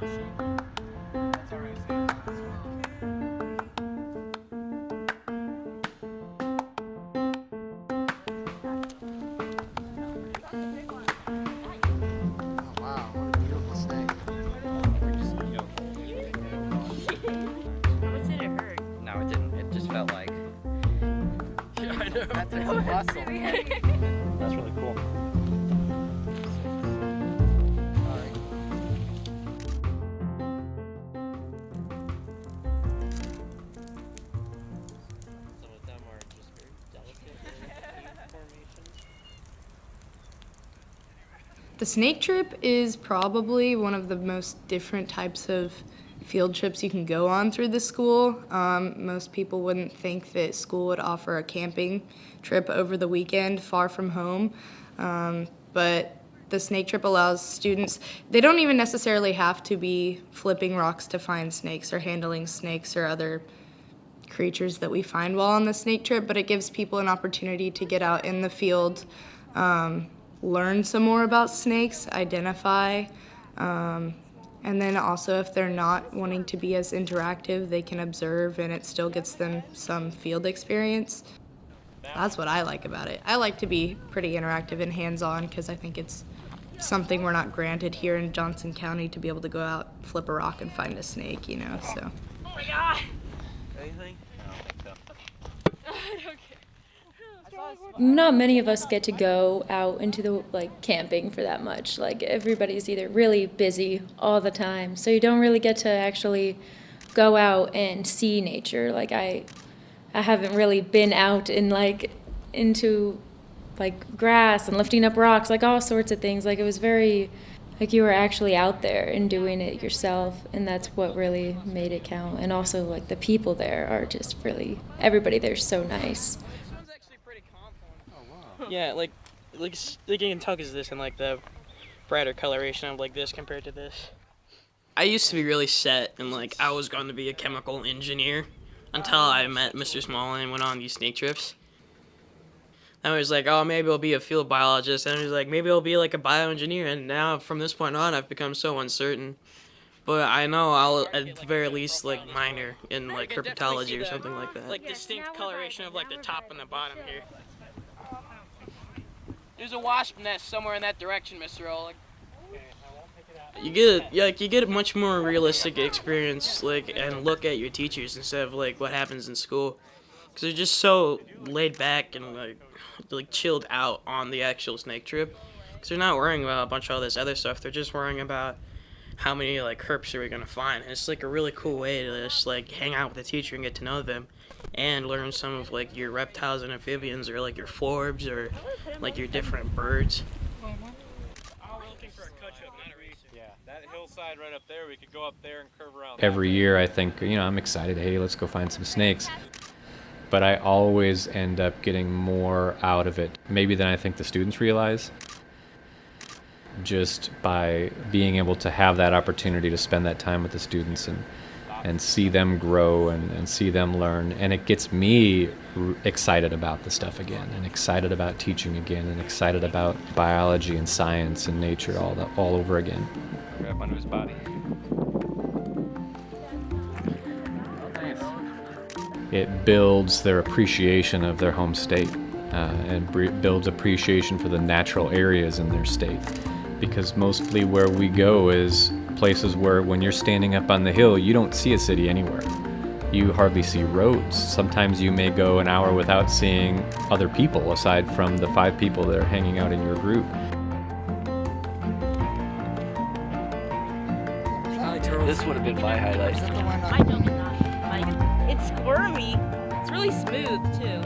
Wow, what a beautiful snake. How much did it hurt? No, it didn't. It just felt like. Yeah, I know. That's a muscle. That's really cool. Some of them are just very delicate formations. The snake trip is probably one of the most different types of field trips you can go on through the school. Most people wouldn't think that school would offer a camping trip over the weekend far from home, but the snake trip allows students, they don't even necessarily have to be flipping rocks to find snakes or handling snakes or other creatures that we find while on the snake trip, but it gives people an opportunity to get out in the field, learn some more about snakes, identify, and then also if they're not wanting to be as interactive, they can observe and it still gets them some field experience. That's what I like about it. I like to be pretty interactive and hands-on because I think it's something we're not granted here in Johnson County to be able to go out, flip a rock, and find a snake, you know, so. Oh my god! Anything? I don't care. Not many of us get to go out into the camping for that much. Like everybody's either really busy all the time, so you don't really get to actually go out and see nature. Like I haven't really been out in into grass and lifting up rocks, all sorts of things. It was very you were actually out there and doing it yourself, and that's what really made it count. And also the people there are just really, everybody there's so nice. Yeah, like you can tell because this and the brighter coloration of this compared to this. I used to be really set and I was going to be a chemical engineer until I met Mr. Small and went on these snake trips. I was oh, maybe I'll be a field biologist, and I was maybe I'll be a bioengineer, and now from this point on I've become so uncertain. But I know I'll at the very least minor in herpetology or something like that. Distinct coloration of the top and the bottom here. There's a wasp nest somewhere in that direction, Mr. Oleg. You get a much more realistic experience and look at your teachers instead of what happens in school, because they're just so laid back and chilled out on the actual snake trip, because they're not worrying about a bunch of all this other stuff. They're just worrying about how many herps are we gonna find. And it's a really cool way to just hang out with the teacher and get to know them and learn some of your reptiles and amphibians, or your forbs, or your different birds. We're looking for a cut-up, not a racer. Yeah, that hillside right up there, we could go up there and curve around. Every year I think, I'm excited, hey, let's go find some snakes. But I always end up getting more out of it, maybe than I think the students realize, just by being able to have that opportunity to spend that time with the students and see them grow and see them learn. And it gets me excited about the stuff again, and excited about teaching again, and excited about biology and science and nature all over again. Grab onto his body. It builds their appreciation of their home state, and builds appreciation for the natural areas in their state. Because mostly where we go is places where when you're standing up on the hill, you don't see a city anywhere. You hardly see roads. Sometimes you may go an hour without seeing other people aside from the 5 people that are hanging out in your group. This would have been my highlight. I don't know. It's squirmy. It's really smooth too.